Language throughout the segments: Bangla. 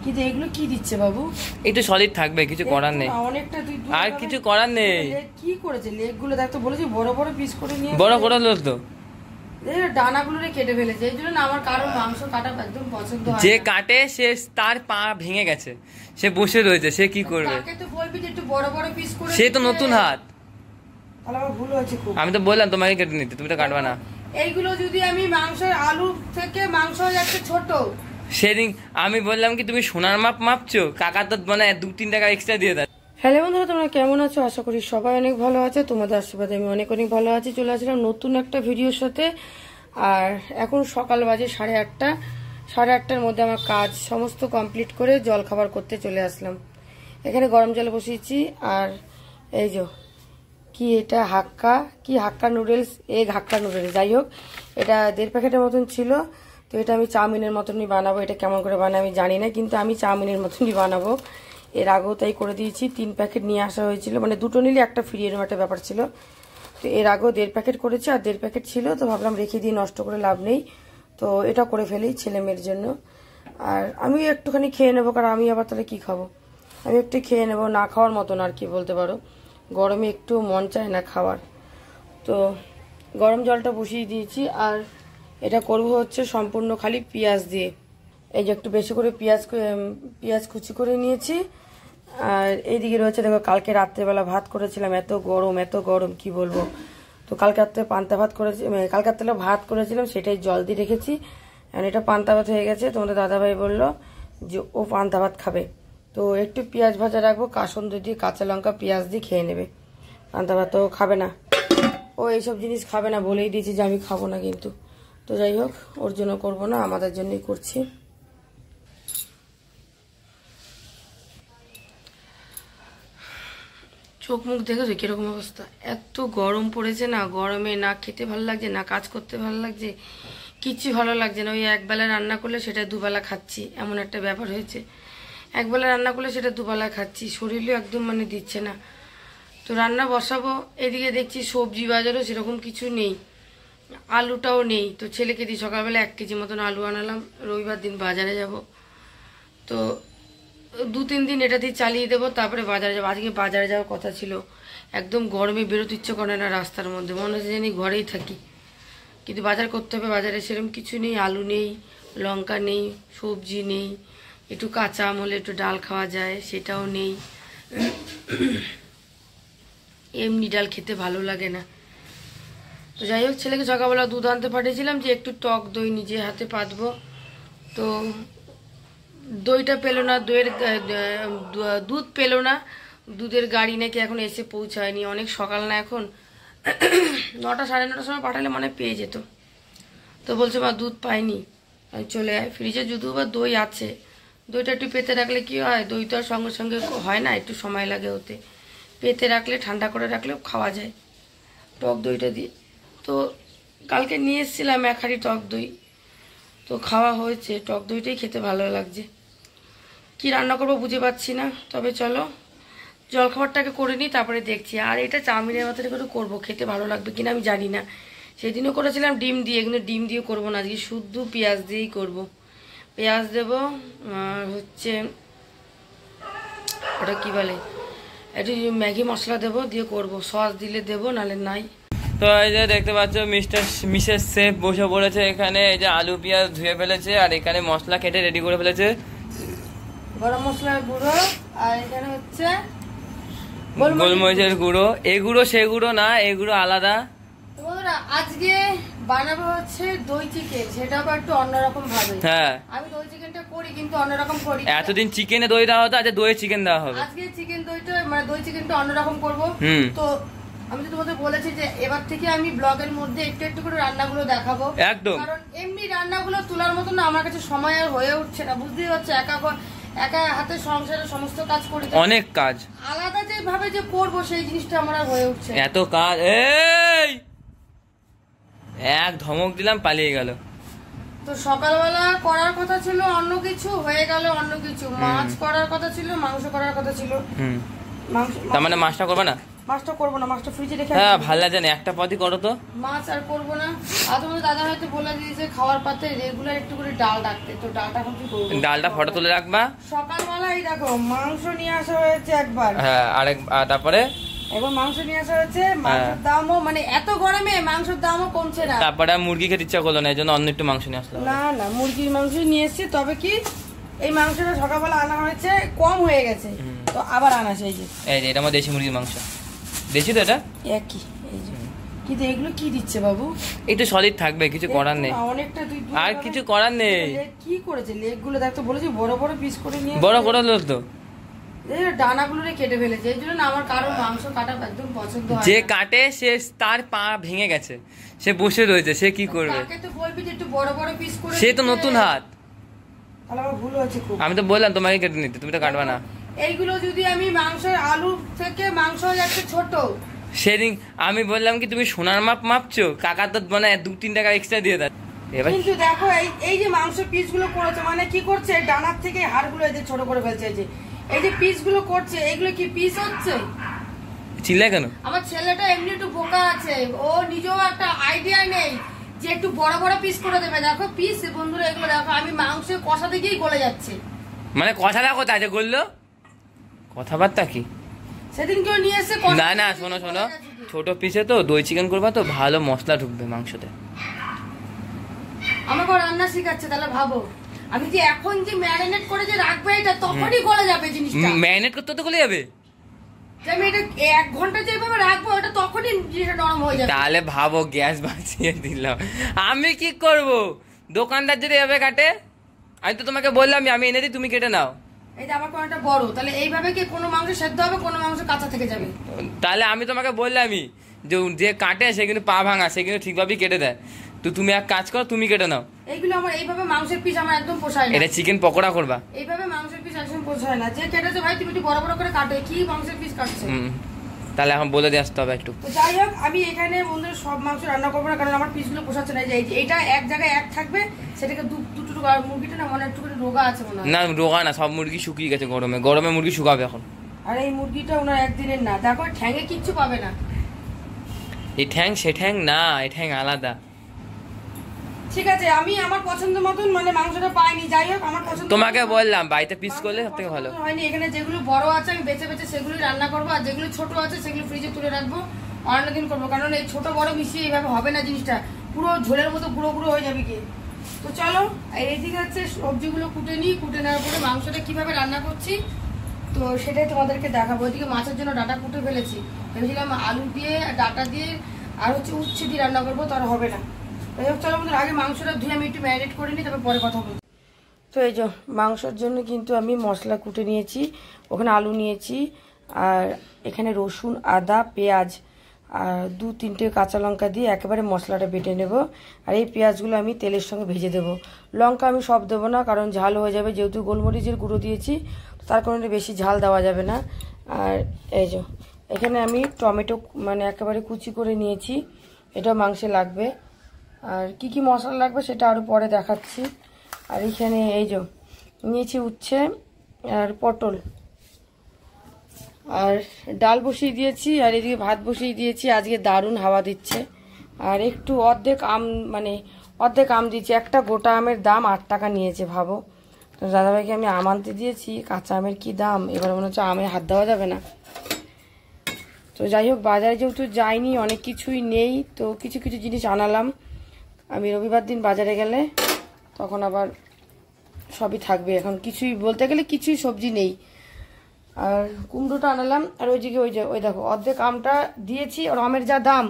কিন্তু এগুলো কি দিচ্ছে বাবু? একটু সলিড থাকবে, কিছু করার নেই। অনেকটা তুই আর কিছু করার নেই। কি করেছে লেগ গুলো দেখ তো, বলেছি বড় বড় পিস করে নিয়ে বড় করে লো তো। ডানাগুলো কেটে ফেলেছে, এই জন্য না আমার কারো মাংস কাটা একদম পছন্দ হয় না। যে কাটে সে তার পা ভেঙে গেছে, সে বসে রয়েছে, সে কি করবে? তাকে তো বলবি যে একটু বড় বড় পিস করে, সে তো নতুন হাত। তাহলে আমার ভুল হয়েছে খুব। আমি তো বললাম তোমাকে কেটে নিতে, তুমি তো কাটবা না। এইগুলো যদি আমি মাংসের আলু থেকে মাংস হয়ে যাচ্ছে ছোট। সেদিন আমি বললাম কি তুমি সোনার মাপ মাপছো, কাকা তো মানে 2-3 টাকা এক্সট্রা দিয়ে দেয়। হ্যালো বন্ধুরা, তোমরা কেমন আছো? আশা করি সবাই অনেক ভালো আছে। তোমাদের আশীর্বাদে আমি অনেক অনেক ভালো আছি। চলে আসলাম নতুন একটা ভিডিওর সাথে। আর এখন সকাল বাজে 8:30। 8:30টার মধ্যে আমার কাজ সমস্ত কমপ্লিট করে জল খাবার করতে চলে আসলাম। এখানে গরম জল বসিয়েছি। আর এই যে কি এটা হাক্কা নুডলস, এগ হাক্কা নুডলস, যাই হোক এটা 1.5 প্যাকেটের মতন ছিল। তো এটা আমি চাউমিনের মতনই বানাবো। এটা কেমন করে বানাবো আমি জানি না, কিন্তু আমি চাউমিনের মতনই বানাবো। এর আগেও তাই করে দিয়েছি। 3 প্যাকেট নিয়ে আসা হয়েছিল, মানে দুটো নিলে একটা ফ্রি, এরকম একটা ব্যাপার ছিল। তো এর আগেও 1.5 প্যাকেট করেছি, আর 1.5 প্যাকেট ছিল, তো ভাবলাম রেখে দিয়ে নষ্ট করে লাভ নেই, তো এটা করে ফেলি ছেলে মেয়ের জন্য। আর আমি একটুখানি খেয়ে নেবো, কারণ আমি আবার তাহলে কি খাবো, আমি একটু খেয়ে নেবো, না খাওয়ার মতন আর কি বলতে পারো। গরমে একটু মন চায় না খাওয়ার। তো গরম জলটা বসিয়ে দিয়েছি। আর এটা করব হচ্ছে সম্পূর্ণ খালি পেঁয়াজ দিয়ে। এই যে একটু বেশি করে পেঁয়াজ কুচি করে নিয়েছি। আর এইদিকে রয়েছে দেখো, কালকে রাত্রেবেলা ভাত করেছিলাম, এত গরম কি বলবো। তো কালকে রাত্রে পান্তা ভাত করেছি, কালকে রাত্রে ভাত করেছিলাম, সেটাই জল দিয়ে রেখেছি। আর এটা পান্তা ভাত হয়ে গেছে। তোমাদের দাদাভাই বললো যে ও পান্তা ভাত খাবে, তো একটু পেঁয়াজ ভাজা রাখবো, কাসুন্দি দিয়ে কাঁচা লঙ্কা পেঁয়াজ দিয়ে খেয়ে নেবে। পান্তা ভাত তো খাবে না, ও এইসব জিনিস খাবে না, বলেই দিয়েছি যে আমি খাবো না কিন্তু। তো যাই হোক, ওর জন্য করবো না, আমাদের জন্যই করছি। চোখ মুখ দেখেছো কিরকম অবস্থা, এত গরম পড়েছে না, গরমে না খেতে ভালো লাগছে, না কাজ করতে ভালো লাগছে, কিচ্ছু ভালো লাগছে না। ওই একবেলা রান্না করলে সেটা দুবেলা খাচ্ছি, এমন একটা ব্যাপার হয়েছে। একবেলা রান্না করলে সেটা দুবেলা খাচ্ছি, শরীরও একদম মানে দিচ্ছে না। তো রান্না বসাবো, এদিকে দেখছি সবজি বাজারও সেরকম কিছু নেই, আলুটাও নেই। তো ছেলেকে দিই সকালবেলা 1 কেজি মতন আলু আনালাম, রবিবার দিন বাজারে যাব, তো 2-3 দিন এটা দিয়ে চালিয়ে দেবো, তারপরে বাজারে যাবো। আজকে বাজারে যাওয়ার কথা ছিল, একদম গরমে বেরোতে ইচ্ছে করে না রাস্তার মধ্যে, মনে হচ্ছে জানি ঘরেই থাকি। কিন্তু বাজার করতে হবে, বাজারে সেরকম কিছু নেই, আলু নেই, লঙ্কা নেই, সবজি নেই, একটু কাঁচা আম হলে একটু ডাল খাওয়া যায় সেটাও নেই। এমনি ডাল খেতে ভালো লাগে না। তো যাই হোক, ছেলেকে সকালবেলা দুধ আনতে পাঠিয়েছিলাম যে একটু টক দই নিজে হাতে পাতবো। তো দইটা পেলো না, দুধ পেলো না, দুধের গাড়ি নাকি এখন এসে পৌঁছায়নি, অনেক সকাল না এখন, 9টা 9:30টার সময় পাঠালে মানে পেয়ে যেত। তো বলছে মা দুধ পাইনি, আমি চলে আয়, ফ্রিজে যদিও বা দই আছে, দইটা একটু পেতে রাখলে কি হয়, দই তো আর সঙ্গে সঙ্গে হয় না, একটু সময় লাগে হতে, পেতে রাখলে ঠান্ডা করে রাখলেও খাওয়া যায় টক দইটা দিয়ে। তো কালকে নিয়ে এসেছিলাম 1 হাঁড়ি টক দই, তো খাওয়া হয়েছে, টক দইটাই খেতে ভালো লাগছে। কি রান্না করবো বুঝে পাচ্ছি না, তবে চলো জলখাবারটাকে করে নিই, তারপরে দেখছি। আর এটা চাউমিনের মতো করে করবো, খেতে ভালো লাগবে কিনা আমি জানি না। সেদিনও করেছিলাম ডিম দিয়ে, কিন্তু ডিম দিয়ে করবো না, আজকে শুধু পেঁয়াজ দিয়েই করবো। পেঁয়াজ দেবো, আর হচ্ছে ওটা কি বলে, একটু ম্যাগি মশলা দেবো, দিয়ে করবো, সস দিলে দেবো, নাহলে নাই। তো এই যে দেখতে পাচ্ছ মিসেস শেফ বসে পড়েছে এখানে, এই যে আলু পেঁয়াজ ধুয়ে ফেলেছে, আর এখানে মশলা কেটে রেডি করে ফেলেছে, গরম মশলার গুঁড়ো, আর এখানে হচ্ছে গোলমরিচের গুঁড়ো। এ গুঁড়ো সে গুঁড়ো না, এ গুঁড়ো আলাদা। আজকে বানাবো হচ্ছে দই চিকেন, সেটা আবার একটু অন্যরকম ভাবে। হ্যাঁ, আমি দই চিকেনটা করি কিন্তু অন্যরকম করি। এতদিন চিকেনে দই দেওয়া হতো, আজকে দই চিকেন দেওয়া হবে। আজকে চিকেন দইটা মানে দই চিকেনটা অন্যরকম করবো। তো আমি তো তোমাদের বলেছি যে এবার থেকে আমি ব্লগের মধ্যে একটু একটু করে রান্নাগুলো দেখাবো, একদম, কারণ এমনি রান্নাগুলো তোলার মতো না, আমার কাছে সময় আর হয়ে উঠছে না, বুঝতেই হচ্ছে, একা হাতে সংসারের সমস্ত কাজ করি, অনেক কাজ, আলাদা যেভাবে যে করবো সেই জিনিসটা আমার আর হয়ে উঠছে। এত কাজ, এই এক ধমক দিলাম পালিয়ে গেল। তো সকালবেলা করার কথা ছিল অন্য কিছু, হয়ে গেল অন্য কিছু, মাছ করার কথা ছিল, মাংস করার কথা ছিল। তার মানে মাছটা করবে না? মাছটা করবো না, মাছটা ফ্রিজে রেখে। হ্যাঁ ভালো লাগে না, একটা পদই করো তো। মাছ আর করবো না। আর তোমাদের দাদা হয়তো বলে দিয়েছে খাওয়ার পাতে রেগুলার একটু করে ডাল রাখতে, তো ডালটা এখন কি করবো? ডালটা ফটো তুলে রাখবা। সকালবেলায় দেখো মাংস নিয়ে আসা হয়েছে একবার, হ্যাঁ তারপরে একবার মাংস নিয়ে আসা হয়েছে, মাংসের দামও মানে এত গরমে মাংসের দামও কমছে না। তারপরে মুরগি খেতে ইচ্ছা করলো না, এই জন্য অন্য একটু মাংস নিয়ে আসলাম। না মুরগির মাংস নিয়ে এসেছি, তবে কি এই মাংসটা সকালবেলা আনা হয়েছে কম হয়ে গেছে, তো আবার আনা সেই যে এটা আমার দেশি মুরগির মাংস। দেশি তো এটা একই। এই যে কিন্তু এগুলো কি দিচ্ছে বাবু? একটু সলিড থাকবে, কিছু করার নেই। অনেকটা তুই আর কিছু করার নেই। কি করেছে লেগ গুলো দেখতো, বলেছি বড় বড় পিস করে নিয়ে বড় করে লোক তো ডানাগুলো কেটে ফেলেছে। এই জন্য না আমার কারো মাংস কাটা একদম পছন্দ হয় না। যে কাটে সে তার পা ভেঙে গেছে, সে বসে রয়েছে, সে কি করবে? তাকে তো বলবি যে একটু বড় বড় পিস করে। সে তো নতুন হাত। তাহলে আমার ভুল হচ্ছে খুব। আমি তো বললাম তোমাকে কেটে নিতে, তুমি তো কাটবা না। এইগুলো যদি আমি মাংসের আলু থেকে মাংস যাচ্ছে ছোট। সেদিন আমি বললাম কি তুমি সোনার মাপ মাপছো, কাকা তো মানে 2-3 টাকা এক্সট্রা দিয়ে দেয়। এবার কিন্তু দেখো এই যে মাংস পিস গুলো করেছে, মানে কি করছে ডানার থেকে হাড়গুলো এই যে ছোট করে ফেলছে। এই যে পিস গুলো করছে, এগুলো কি পিস হচ্ছে? চিল্লা কেন? আমার ছেলেটা এমনি একটু বোকা আছে, ও নিজেও একটা আইডিয়া নেই যে একটু বড় বড় পিস করে দেবে। দেখো পিস বন্ধুরা, এগুলো দেখো আমি মাংসের কষাতে গিয়েই গলে যাচ্ছে। মানে কথাটা কোথায় যে করলো, কথাবার্তা কি? সেদিন কেউ নিয়ে এসে না শোনো ছোট পিসে তো দই চিকেন করবা তো ভালো মশলা ঢুকবে মাংসতে। আমাকে রান্না শিখাচ্ছে, তাহলে ভাবো আমি যে এখন যে ম্যারিনেট করে যে রাখবো এটা তখনই গলে যাবে জিনিসটা। ম্যারিনেট করতে তো গলে যাবে। আমি এটা 1 ঘন্টা যেভাবে রাখবো এটা তখনই জিনিসটা নরম হয়ে যাবে। তাহলে ভাবো গ্যাস বাঁচিয়ে দিলাম, আমি কি করব? দোকানদার যদি এভাবে কাটে, আমি তো তোমাকে বললাম আমি এনে দিই, তুমি কেটে নাও। এই যে আমার কোনটা বড়, তাহলে এইভাবে কি কোনো মাংস সেদ্ধ হবে, কোনো মাংস কাঁচা থেকে যাবে? তাহলে আমি তোমাকে বললামই যে কাটে সে কিন্তু পা ভাঙা, সে কিন্তু ঠিকভাবেই কেটে দেয়। তো তুমি এক কাজ করো, তুমি কেটে নাও। এইগুলো আমার এইভাবে মাংসের পিস আমার একদম পোষায় না। এটা চিকেন পকোড়া করবা। এইভাবে মাংসের পিস একদম পোষায় না। যে কেটেছে ভাই তুমি একটু বড় বড় করে কাটো, কি মাংসের পিস কাটছে? তাহলে এখন বলে দিয়ে আসতে হবে একটু। তো যাই হোক, আমি এখানে বন্ধুরা সব মাংস রান্না করবো না, কারণ আমার পিসগুলো পোষাচ্ছে না। যে এইটা এক জায়গায় এক থাকবে, সেটাকে দুটো মুরগিটা না মনে একটু করে রোগা আছে মনে হয়। না রোগা না, সব মুরগি শুকিয়ে গেছে গরমে মুরগি শুকাবে এখন। আর এই মুরগিটা ওনার একদিনের না, দেখো ঠ্যাঙে কিচ্ছু পাবে না। এই ঠ্যাং সে ঠ্যাং না, এই ঠ্যাং আলাদা। ঠিক আছে, আমি আমার পছন্দ মতন মানে মাংসটা পাইনি। যাই হোক আমার পছন্দ, তোমাকে বললাম বাড়িতে পিস করলে সব থেকে ভালো হয়নি। এখানে যেগুলো বড় আছে আমি বেছে বেছে সেগুলো রান্না করবো, আর যেগুলো ছোট আছে সেগুলো ফ্রিজে তুলে রাখবো, অন্যদিন করবো। কারণ এই ছোট বড় মিশিয়ে এইভাবে হবে না, জিনিসটা পুরো ঝোলের মতো গুঁড়ো গুঁড়ো হয়ে যাবে কি। তো চলো এইদিকে হচ্ছে সবজিগুলো কুটে নিই, কুটে নেওয়ার পরে মাংসটা কিভাবে রান্না করছি তো সেটাই তোমাদেরকে দেখাবো। ওইদিকে মাছের জন্য ডাটা কুটে ফেলেছি, ভেবেছিলাম আলু দিয়ে ডাটা দিয়ে আর হচ্ছে উচ্ছে দিয়ে রান্না করবো, তো আর হবে না। তাই হোক চলো আগে মাংসটা ধুয়ে আমি একটু ম্যারিনেট করে নিই, তারপর পরে কথা বলছি। তো এই যে মাংসের জন্য কিন্তু আমি মশলা কুটে নিয়েছি, ওখানে আলু নিয়েছি, আর এখানে রসুন আদা পেঁয়াজ আর 2-3টে কাঁচা লঙ্কা দিয়ে একেবারে মশলাটা বেটে নেব। আর এই পেঁয়াজগুলো আমি তেলের সঙ্গে ভেজে দেবো। লঙ্কা আমি সব দেবো না, কারণ ঝাল হয়ে যাবে, যেহেতু গোলমরিচের গুঁড়ো দিয়েছি তার কারণে বেশি ঝাল দেওয়া যাবে না। আর এই যে এখানে আমি টমেটো মানে একেবারে কুচি করে নিয়েছি, এটাও মাংসে লাগবে। আর কি কি মশলা লাগবে সেটা আরও পরে দেখাচ্ছি। আর এখানে এই যে নিয়েছি উচ্ছে আর পটল, আর ডাল বসিয়ে দিয়েছি, আর এদিকে ভাত বসিয়ে দিয়েছি। আজকে দারুণ হাওয়া দিচ্ছে। আর একটু অর্ধেক আম দিয়েছি। একটা গোটা আমের দাম 8 টাকা নিয়েছে, ভাবো। তো দাদাভাইকে আমি আম আনতে দিয়েছি, কাঁচা আমের কি দাম, এবার মনে হচ্ছে আমে হাত দেওয়া যাবে না। তো যাই হোক, বাজারে যেহেতু যাইনি অনেক কিছুই নেই, তো কিছু কিছু জিনিস আনালাম। আমি রবিবার দিন বাজারে গেলে তখন আবার সবই থাকবে, এখন কিছুই বলতে গেলে কিছুই সবজি নেই। আর কুমড়োটা আনালাম, আর ওই দেখো অর্ধেক আমটা দিয়েছি, আর আমের যা দাম,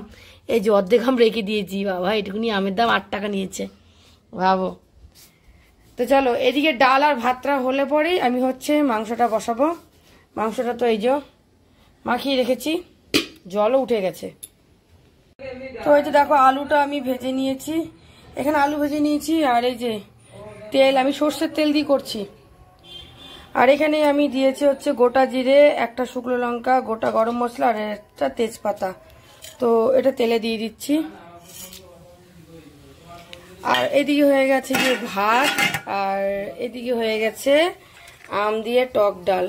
এই যে অর্ধেক আম রেখে দিয়েছি। বাবা এটুকুনি আমের দাম 8 টাকা নিয়েছে, ভাবো। তো চলো এদিকে ডাল আর ভাতটা হলে পরেই আমি হচ্ছে মাংসটা বসাবো। মাংসটা তো এই যে মাখিয়ে রেখেছি, জলও উঠে গেছে। তো এই যে দেখো আলুটা আমি ভেজে নিয়েছি, এখানে আলু ভেজে নিয়েছি। আর এই যে তেল আমি সর্ষের তেল দিয়ে করছি। আর এখানে আমি দিয়েছি হচ্ছে গোটা জিরে, একটা শুকনো লঙ্কা, গোটা গরম মশলা আর একটা তেজপাতা। তো এটা তেলে দিয়ে দিচ্ছি। আর এদিকে হয়ে গেছে যে ভাত, আর এদিকে হয়ে গেছে আম দিয়ে টক ডাল।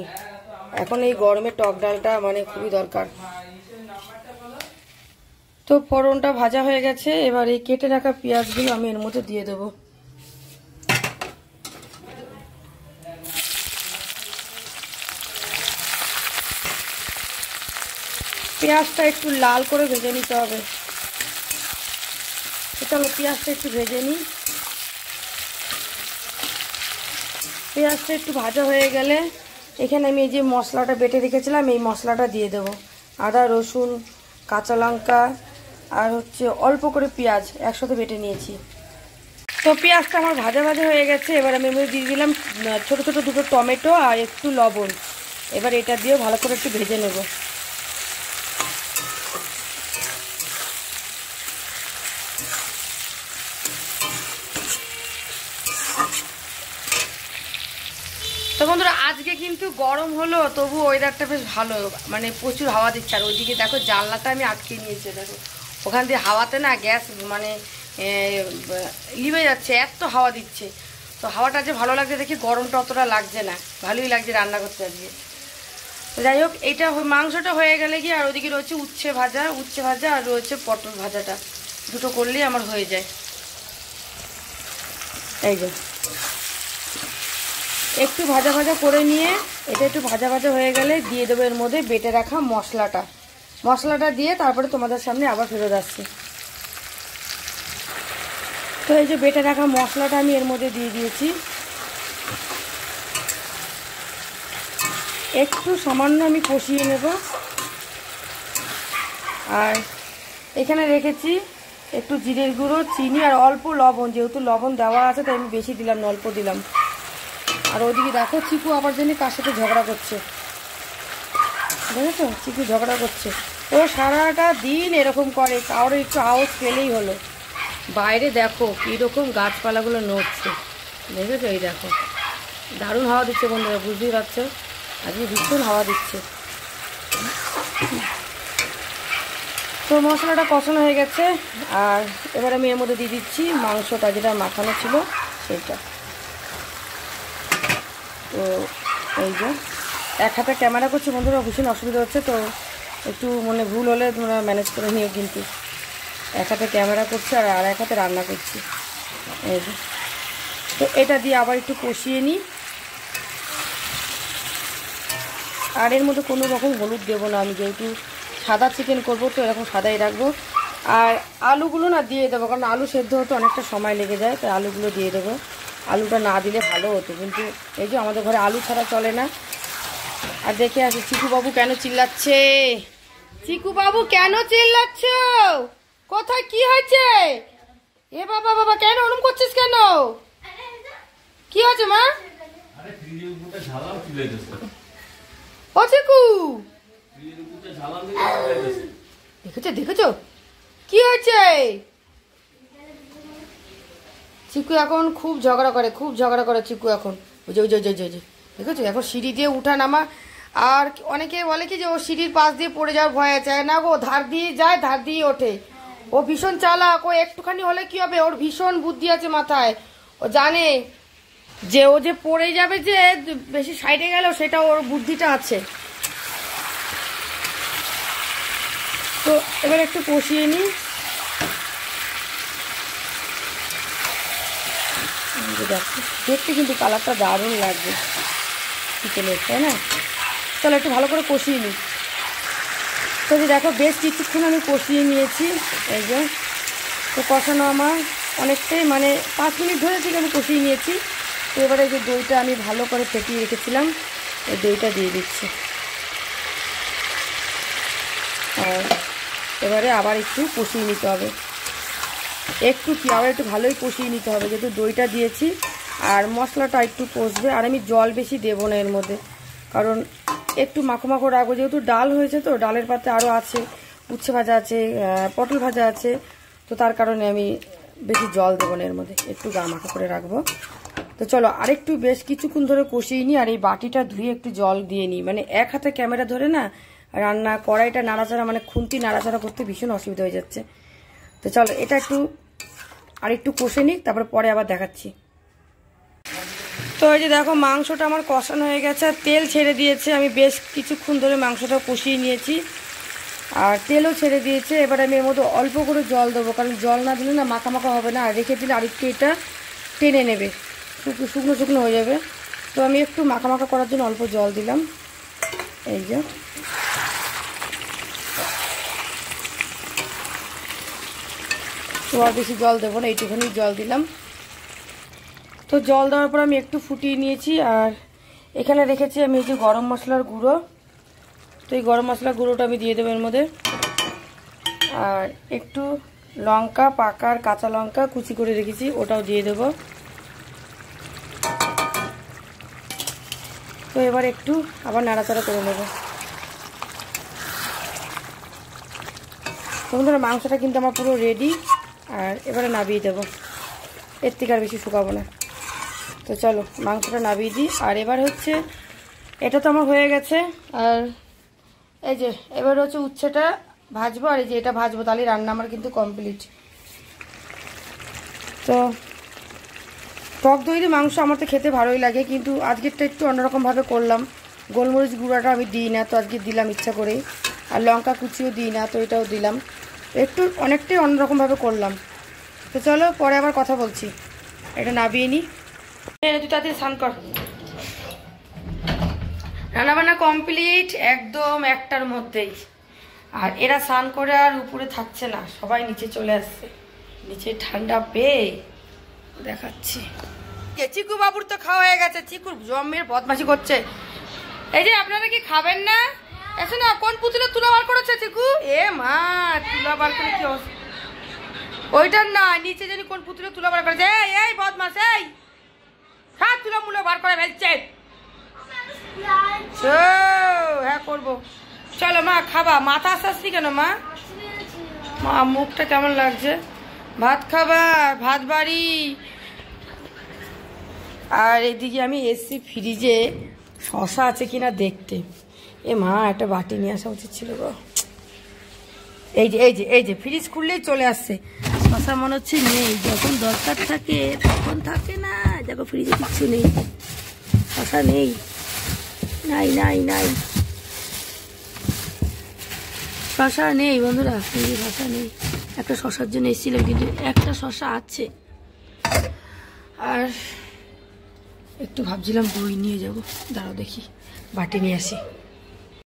এখন এই গরমে টক ডালটা মানে খুবই দরকার। তো ফোড়নটা ভাজা হয়ে গেছে, এবার এই কেটে রাখা পেঁয়াজগুলো আমি এর মধ্যে দিয়ে দেবো। পেঁয়াজটা একটু লাল করে ভেজে নিতে হবে। চলো পেঁয়াজটা একটু ভেজে নিই। পেঁয়াজটা একটু ভাজা হয়ে গেলে এখানে আমি এই যে মশলাটা বেটে রেখেছিলাম এই মশলাটা দিয়ে দেবো। আদা, রসুন, কাঁচা লঙ্কা আর অল্প করে পেঁয়াজ একসাথে বেটে নিয়েছি। তো পেঁয়াজটা আমার ভাজা ভাজা হয়ে গেছে, এবার আমি দিয়ে দিলাম ছোটো ছোটো দুটো টমেটো আর একটু লবণ। এবার এটা দিয়েও ভালো করে একটু ভেজে নেব। তো বন্ধুরা আজকে কিন্তু গরম হলো, তবু ওয়েদারটা বেশ ভালো, মানে প্রচুর হাওয়া দিচ্ছে। আর ওইদিকে দেখো জানলাটা আমি আটকে নিয়েছি, দেখো ওখান দিয়ে হাওয়াতে না গ্যাস মানে লিভে যাচ্ছে, এত হাওয়া দিচ্ছে। তো হাওয়াটা যে ভালো লাগছে দেখি, গরমটা অতটা লাগছে না, ভালোই লাগছে রান্না করতে আজকে। তো যাই হোক, এইটা মাংসটা হয়ে গেলে কি, আর ওইদিকে রয়েছে উচ্ছে ভাজা আর রয়েছে পটল ভাজাটা, দুটো করলেই আমার হয়ে যায়। এই যে একটু ভাজা ভাজা করে নিয়ে এটা একটু ভাজা ভাজা হয়ে গেলে দিয়ে দেবো এর মধ্যে বেটে রাখা মশলাটা দিয়ে তারপরে তোমাদের সামনে আবার ফেরত আসছি। তো এই যে বেটে রাখা মশলাটা আমি এর মধ্যে দিয়ে দিয়েছি। একটু সামান্য আমি কষিয়ে নেব। আর এখানে রেখেছি একটু জিরের গুঁড়ো, চিনি আর অল্প লবণ, যেহেতু লবণ দেওয়া আছে তাই আমি বেশি দিলাম না, অল্প দিলাম। আর ওদিকে দেখো চিকু আবার জানি কার সাথে ঝগড়া করছে, দেখেছো চিকু ঝগড়া করছে। ও সারাটা দিন এরকম করে, কারোর একটু আওয়াজ পেলেই হলো। বাইরে দেখো কীরকম গাছপালাগুলো নড়ছে, দেখেছো? এই দেখো দারুণ হাওয়া দিচ্ছে বন্ধুরা, বুঝতেই পারছো আজকে ভীষণ হাওয়া দিচ্ছে। তো মশলাটা কষানো হয়ে গেছে, আর এবার আমি এর মধ্যে দিয়ে দিচ্ছি মাংসটা, যেটা মাখানো ছিল সেটা। তো এই যে এক হাতে ক্যামেরা করছি বন্ধুরা, ভীষণ অসুবিধা হচ্ছে, তো একটু মানে ভুল হলে তোমরা ম্যানেজ করে নিও। কিন্তু এক হাতে ক্যামেরা করছি আর এক হাতে রান্না করছি। এই যে তো এটা দিয়ে আবার একটু কষিয়ে নিই। আর এর মধ্যে কোনো রকম হলুদ দেবো না আমি, যেহেতু সাদা চিকেন করবো তো এরকম সাদাই রাখবো। আর আলুগুলো না দিয়ে দেবো, কারণ আলু সেদ্ধ হতে অনেকটা সময় লেগে যায়, তাই আলুগুলো দিয়ে দেবো। আলুটা না দিলে ভালো হতো, কিন্তু এই যে আমাদের ঘরে আলু ছাড়া চলে না। আর দেখে আসি চিকুবাবু কেন চিল্লাচ্ছে, চিকুবাবু কেন চিল্লাচ্ছ, কোথায় কি হয়েছে? এ বাবা বাবা কেন ওরম করছিস কেন, কি হয়েছে মা? ও চিকু দেখেছো কি হয়েছে? চিকু এখন খুব ঝগড়া করে চিকু এখন। ওই যে দেখেছো এখন সিঁড়ি দিয়ে উঠা নামা। আর অনেকে বলে কি যে ও সিঁড়ির পাশ দিয়ে পড়ে যাওয়ার ভয় আছে, না গো ধার দিয়ে যায়, ধার দিয়ে ওঠে। ও ভীষণ চালাক, ও একটুখানি হলে কি হবে, ওর ভীষণ বুদ্ধি আছে মাথায়। ও জানে যে ও যে পড়ে যাবে, যে বেশি সাইডে গেল, সেটা ওর বুদ্ধিটা আছে। তো এবার একটু কষিয়ে নিই। দেখতে কিন্তু কালারটা দারুণ লাগবে চিকেনের, তাই না? চলো একটু ভালো করে কষিয়ে নিই। তো দেখো বেশ কিছুক্ষণ আমি কষিয়ে নিয়েছি। এই যে তো কষানো আমার অনেকটাই, মানে 5 মিনিট ধরে থেকে আমি কষিয়ে নিয়েছি। তো এবারে যে দইটা আমি ভালো করে ফেটিয়ে রেখেছিলাম, এই দইটা দিয়ে দিচ্ছি। আর এবারে আবার একটু কষিয়ে নিতে হবে, আবার একটু ভালোই কষিয়ে নিতে হবে, যেহেতু দইটা দিয়েছি। আর মশলাটা একটু কষবে, আর আমি জল বেশি দেবো না এর মধ্যে, কারণ একটু মাখো মাখো রাখবো, যেহেতু ডাল হয়েছে। তো ডালের পাতে আরও আছে, উচ্ছে ভাজা আছে, পটল ভাজা আছে, তো তার কারণে আমি বেশি জল দেবো না এর মধ্যে, একটু গা মাখা করে রাখবো। তো চলো আরেকটু বেশ কিছুক্ষণ ধরে কষিয়ে নিই। আর এই বাটিটা ধুয়ে একটু জল দিয়ে নিই, মানে এক হাতে ক্যামেরা ধরে না রান্না, কড়াইটা নাড়াচাড়া, মানে খুন্তি নাড়াচাড়া করতে ভীষণ অসুবিধা হয়ে যাচ্ছে। তো চলো এটা একটু কষে নিই, তারপরে পরে আবার দেখাচ্ছি। তো এই যে দেখো মাংসটা আমার কষানো হয়ে গেছে, আর তেল ছেড়ে দিয়েছে। আমি বেশ কিছুক্ষণ ধরে মাংসটা কষিয়ে নিয়েছি। আর তেলও ছেড়ে দিয়েছে। এবার আমি এর মধ্যে অল্প করে জল দেবো, কারণ জল না দিলে না মাখা মাখা হবে না, আর রেখে দিলে আরেকটু এটা টেনে নেবে, শুকনো শুকনো হয়ে যাবে। তো আমি একটু মাখা মাখা করার জন্য অল্প জল দিলাম। এই যে তো আর বেশি জল দেবো না, এইটুখানি জল দিলাম। তো জল দেওয়ার পর আমি একটু ফুটিয়ে নিয়েছি। আর এখানে রেখেছি আমি এই যে গরম মশলার গুঁড়ো, তো এই গরম মশলার গুঁড়োটা আমি দিয়ে দেবো এর মধ্যে। আর একটু লঙ্কা, পাকা আর কাঁচা লঙ্কা কুচি করে রেখেছি, ওটাও দিয়ে দেবো। তো এবার একটু আবার নাড়াচাড়া করে নেব। বন্ধুরা মাংসটা কিন্তু আমার পুরো রেডি, আর এবারে নামিয়ে দেবো, এর থেকে আর বেশি শুকাবো না। তো চলো মাংসটা নামিয়ে দিই। আর এবার হচ্ছে এটা তো আমার হয়ে গেছে, আর এই যে এবার হচ্ছে উচ্ছেটা ভাজবো, আর এই যে এটা ভাজবো, তাহলে রান্না আমার কিন্তু কমপ্লিট। তো টক দই দিয়ে মাংস আমার তো খেতে ভালোই লাগে, কিন্তু আজকেরটা একটু অন্যরকমভাবে করলাম। গোলমরিচ গুঁড়াটা আমি দিই না, তো আজকে দিলাম ইচ্ছা করেই। আর লঙ্কা কুচিও দিই না, তো এটাও দিলাম, একটু অনেকটাই অন্যরকমভাবে করলাম। তো চলো পরে আবার কথা বলছি, এটা নামিয়ে নিই। তুই তাড়াতাড়ি স্নান কর। রান্নাবান্না কমপ্লিট একদম 1টার মধ্যেই। আর এরা স্নান করে আর উপরে থাকছে না, সবাই নিচে চলে আসছে, নিচে ঠান্ডা পেয়ে দেখাচ্ছি। চিকু বাবুর তো খাওয়া হয়ে গেছে, চিকুর জমের বদমাশি করছে। এই যে আপনারা কি খাবেন না? এসে না, কোন পুতুলে তুলা বার করেছে চিকু? এ মা, তুলা বার করে কি ওইটার না, নিচে জানি কোন পুতুলে তুলা বার করেছে। এই বদমাশ, এই হ্যাঁ তুলা মুলো বার করে ফেলছে। হ্যাঁ করবো, চলো মা খাবা। মাথা আসছি কেন মা? মা মুখটা কেমন লাগছে? ভাত খাবা, ভাত বাড়ি। আর এদিকে আমি এসছি ফ্রিজে শশা আছে কিনা দেখতে। এ মা একটা বাটি নিয়ে আসা উচিত ছিল গো। এই যে এই যে এই যে ফ্রিজ খুললেই চলে আসছে শশা, মনে হচ্ছে নেই, যখন দরকার থাকে তখন থাকে না। দেখো ফ্রিজে কিচ্ছু নেই, শশা নেই, নাই নাই নাই, শশা নেই বন্ধুরা, ফ্রিজে শশা নেই। একটা শশার জন্য এসেছিলাম, কিন্তু একটা শশা আছে। আর একটু ভাবছিলাম দই নিয়ে যাবো, দাঁড়াও দেখি বাটি নিয়ে আসি।